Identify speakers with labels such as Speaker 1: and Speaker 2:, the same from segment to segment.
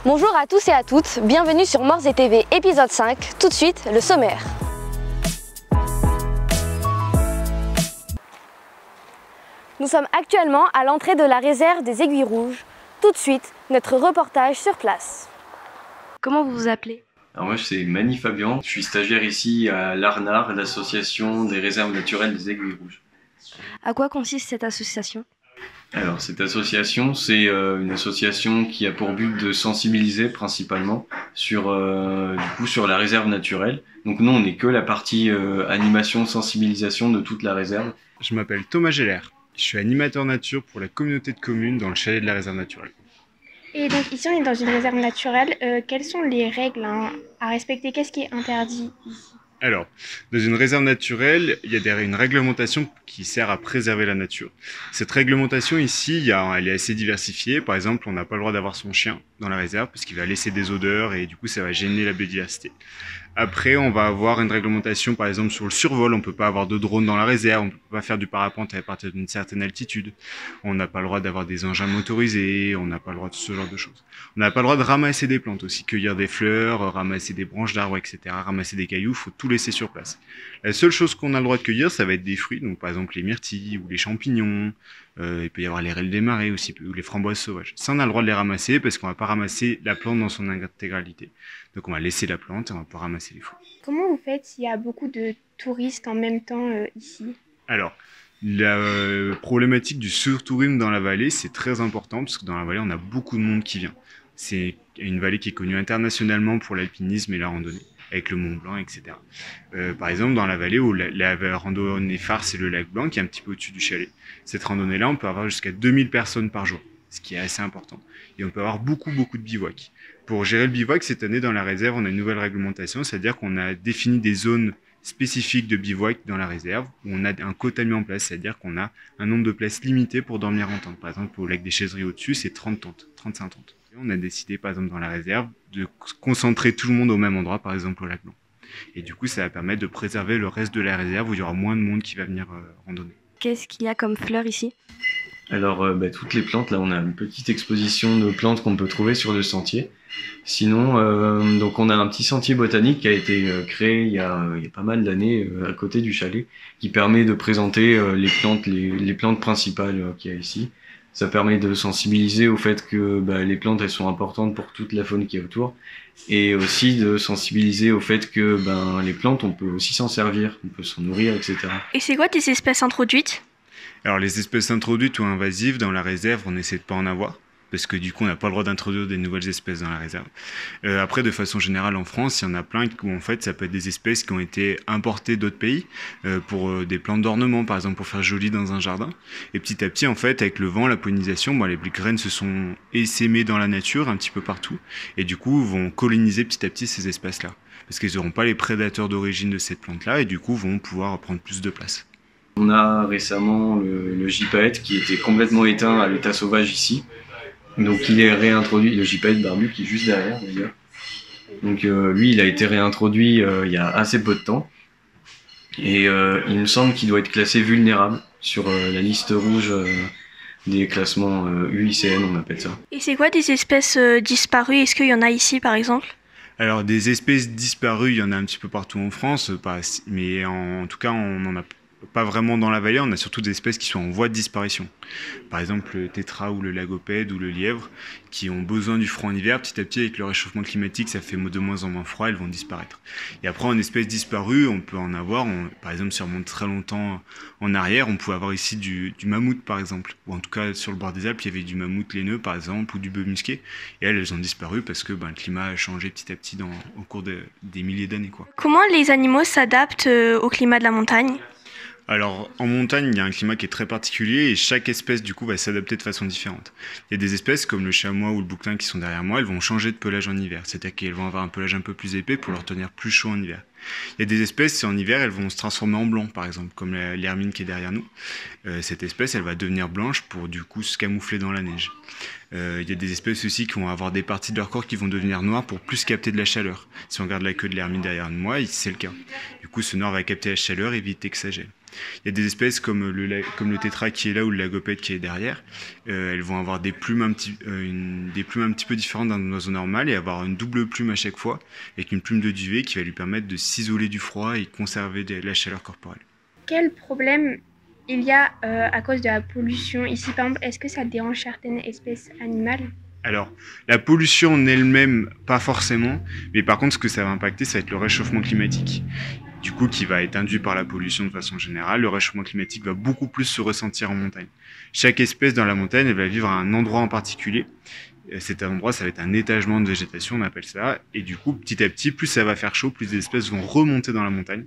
Speaker 1: Bonjour à tous et à toutes, bienvenue sur Morzé TV épisode 5, tout de suite le sommaire. Nous sommes actuellement à l'entrée de la réserve des Aiguilles Rouges. Tout de suite, notre reportage sur place. Comment vous vous appelez ?
Speaker 2: Alors moi c'est Mani Fabian, je suis stagiaire ici à l'ARNAR, l'association des réserves naturelles des Aiguilles Rouges.
Speaker 1: À quoi consiste cette association ?
Speaker 2: Alors cette association, c'est une association qui a pour but de sensibiliser principalement sur la réserve naturelle. Donc nous on n'est que la partie animation, sensibilisation de toute la réserve.
Speaker 3: Je m'appelle Thomas Geller, je suis animateur nature pour la communauté de communes dans le chalet de la réserve naturelle.
Speaker 4: Et donc ici on est dans une réserve naturelle, quelles sont les règles à respecter? Qu'est-ce qui est interdit ici?
Speaker 3: Alors, dans une réserve naturelle, il y a une réglementation qui sert à préserver la nature. Cette réglementation ici, elle est assez diversifiée. Par exemple, on n'a pas le droit d'avoir son chien dans la réserve parce qu'il va laisser des odeurs et du coup ça va gêner la biodiversité. Après, on va avoir une réglementation par exemple sur le survol. On ne peut pas avoir de drone dans la réserve, on ne peut pas faire du parapente à partir d'une certaine altitude. On n'a pas le droit d'avoir des engins motorisés, on n'a pas le droit de ce genre de choses. On n'a pas le droit de ramasser des plantes aussi, cueillir des fleurs, ramasser des branches d'arbres, etc. Ramasser des cailloux, il faut tout laisser sur place. La seule chose qu'on a le droit de cueillir, ça va être des fruits, donc par exemple les myrtilles ou les champignons. Il peut y avoir les rêles des marais aussi, ou les framboises sauvages. Ça, on a le droit de les ramasser parce qu'on va pas ramasser la plante dans son intégralité. Donc on va laisser la plante et on va pas ramasser les fruits.
Speaker 4: Comment vous faites s'il y a beaucoup de touristes en même temps ici?
Speaker 3: Alors, la problématique du surtourisme dans la vallée, c'est très important parce que dans la vallée, on a beaucoup de monde qui vient. C'est une vallée qui est connue internationalement pour l'alpinisme et la randonnée, avec le Mont Blanc, etc. Par exemple, dans la vallée où la randonnée phare, c'est le lac Blanc, qui est un petit peu au-dessus du chalet. Cette randonnée-là, on peut avoir jusqu'à 2000 personnes par jour, ce qui est assez important. Et on peut avoir beaucoup de bivouacs. Pour gérer le bivouac, cette année, dans la réserve, on a une nouvelle réglementation, c'est-à-dire qu'on a défini des zones spécifiques de bivouac dans la réserve, où on a un quota mis en place, c'est-à-dire qu'on a un nombre de places limité pour dormir en tente. Par exemple, au lac des Chaiseries au-dessus, c'est 30 tentes, 35 tentes. Et on a décidé, par exemple, dans la réserve, de concentrer tout le monde au même endroit, par exemple au lac Blanc. Et du coup, ça va permettre de préserver le reste de la réserve, où il y aura moins de monde qui va venir randonner.
Speaker 1: Qu'est-ce qu'il y a comme fleurs ici ?
Speaker 2: Alors toutes les plantes, là on a une petite exposition de plantes qu'on peut trouver sur le sentier. Sinon, donc on a un petit sentier botanique qui a été créé il y a pas mal d'années à côté du chalet, qui permet de présenter les plantes principales qu'il y a ici. Ça permet de sensibiliser au fait que les plantes elles sont importantes pour toute la faune qui est autour, et aussi de sensibiliser au fait que les plantes on peut aussi s'en servir, on peut s'en nourrir, etc.
Speaker 4: Et c'est quoi tes espèces introduites?
Speaker 3: Alors les espèces introduites ou invasives dans la réserve, on essaie de pas en avoir, parce que du coup on n'a pas le droit d'introduire des nouvelles espèces dans la réserve. Après, de façon générale en France, il y en a plein où en fait ça peut être des espèces qui ont été importées d'autres pays pour des plantes d'ornement, par exemple pour faire joli dans un jardin. Et petit à petit en fait, avec le vent, la pollinisation, les graines se sont essaimées dans la nature un petit peu partout, et du coup vont coloniser petit à petit ces espaces-là, parce qu'ils n'auront pas les prédateurs d'origine de cette plante-là, et du coup vont pouvoir prendre plus de place.
Speaker 2: On a récemment le gypaète qui était complètement éteint à l'état sauvage ici. Donc il est réintroduit, le gypaète barbu qui est juste derrière d'ailleurs. Donc lui il a été réintroduit il y a assez peu de temps. Et il me semble qu'il doit être classé vulnérable sur la liste rouge des classements UICN, on appelle ça.
Speaker 4: Et c'est quoi des espèces disparues? Est-ce qu'il y en a ici par exemple?
Speaker 3: Alors des espèces disparues, il y en a un petit peu partout en France, mais en tout cas on n'en a pas vraiment dans la vallée, on a surtout des espèces qui sont en voie de disparition. Par exemple le tétra ou le lagopède ou le lièvre, qui ont besoin du froid en hiver. Petit à petit, avec le réchauffement climatique, ça fait de moins en moins froid, elles vont disparaître. Et après, en espèces disparues, on peut en avoir, par exemple, si on remonte très longtemps en arrière, on pouvait avoir ici du mammouth, par exemple. Ou en tout cas, sur le bord des Alpes, il y avait du mammouth laineux, par exemple, ou du bœuf musqué. Et elles ont disparu parce que le climat a changé petit à petit au cours des milliers d'années, quoi.
Speaker 4: Comment les animaux s'adaptent au climat de la montagne?
Speaker 3: Alors, en montagne, il y a un climat qui est très particulier et chaque espèce, du coup, va s'adapter de façon différente. Il y a des espèces comme le chamois ou le bouquetin qui sont derrière moi, elles vont changer de pelage en hiver. C'est-à-dire qu'elles vont avoir un pelage un peu plus épais pour leur tenir plus chaud en hiver. Il y a des espèces, en hiver, elles vont se transformer en blanc, par exemple, comme l'hermine qui est derrière nous. Cette espèce, elle va devenir blanche pour, du coup, se camoufler dans la neige. Il y a des espèces aussi qui vont avoir des parties de leur corps qui vont devenir noires pour plus capter de la chaleur. Si on regarde la queue de l'hermine derrière moi, c'est le cas. Du coup, ce noir va capter la chaleur et éviter que ça gèle. Il y a des espèces comme le tétra qui est là ou le lagopède qui est derrière. Elles vont avoir des plumes un petit peu différentes d'un oiseau normal et avoir une double plume à chaque fois, avec une plume de duvet qui va lui permettre de s'isoler du froid et conserver la chaleur corporelle.
Speaker 4: Quel problème il y a à cause de la pollution ici, par exemple, est-ce que ça dérange certaines espèces animales?
Speaker 3: Alors, la pollution en elle-même, pas forcément, mais par contre, ce que ça va impacter, ça va être le réchauffement climatique. Du coup, qui va être induit par la pollution de façon générale, le réchauffement climatique va beaucoup plus se ressentir en montagne. Chaque espèce dans la montagne, elle va vivre à un endroit en particulier. Cet endroit, ça va être un étagement de végétation, on appelle ça. Et du coup, petit à petit, plus ça va faire chaud, plus les espèces vont remonter dans la montagne.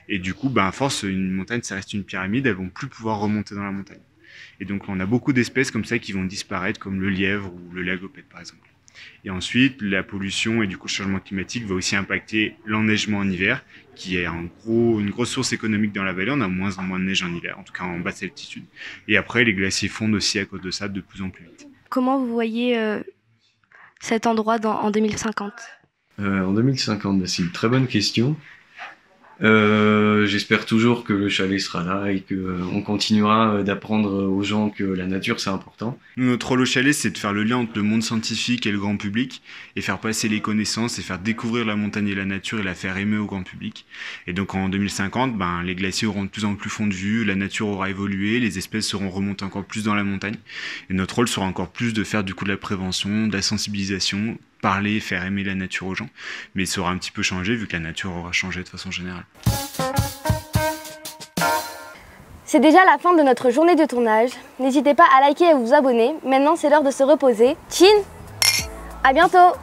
Speaker 3: Et du coup, à force, une montagne, ça reste une pyramide, elles vont plus pouvoir remonter dans la montagne. Et donc, on a beaucoup d'espèces comme ça qui vont disparaître, comme le lièvre ou le lagopède, par exemple. Et ensuite, la pollution et du coup le changement climatique va aussi impacter l'enneigement en hiver, qui est une grosse source économique dans la vallée. On a moins en moins de neige en hiver, en tout cas en basse altitude. Et après, les glaciers fondent aussi à cause de ça de plus en plus vite.
Speaker 1: Comment vous voyez cet endroit en 2050?
Speaker 2: En 2050, c'est une très bonne question. J'espère toujours que le chalet sera là et qu'on continuera d'apprendre aux gens que la nature c'est important.
Speaker 3: Notre rôle au chalet, c'est de faire le lien entre le monde scientifique et le grand public et faire passer les connaissances et faire découvrir la montagne et la nature et la faire aimer au grand public. Et donc en 2050, les glaciers auront de plus en plus fondu, la nature aura évolué, les espèces seront remontées encore plus dans la montagne. Et notre rôle sera encore plus de faire du coup de la prévention, de la sensibilisation, parler, faire aimer la nature aux gens, mais ça aura un petit peu changé vu que la nature aura changé de façon générale.
Speaker 1: C'est déjà la fin de notre journée de tournage. N'hésitez pas à liker et à vous abonner. Maintenant, c'est l'heure de se reposer. Tchin! À bientôt!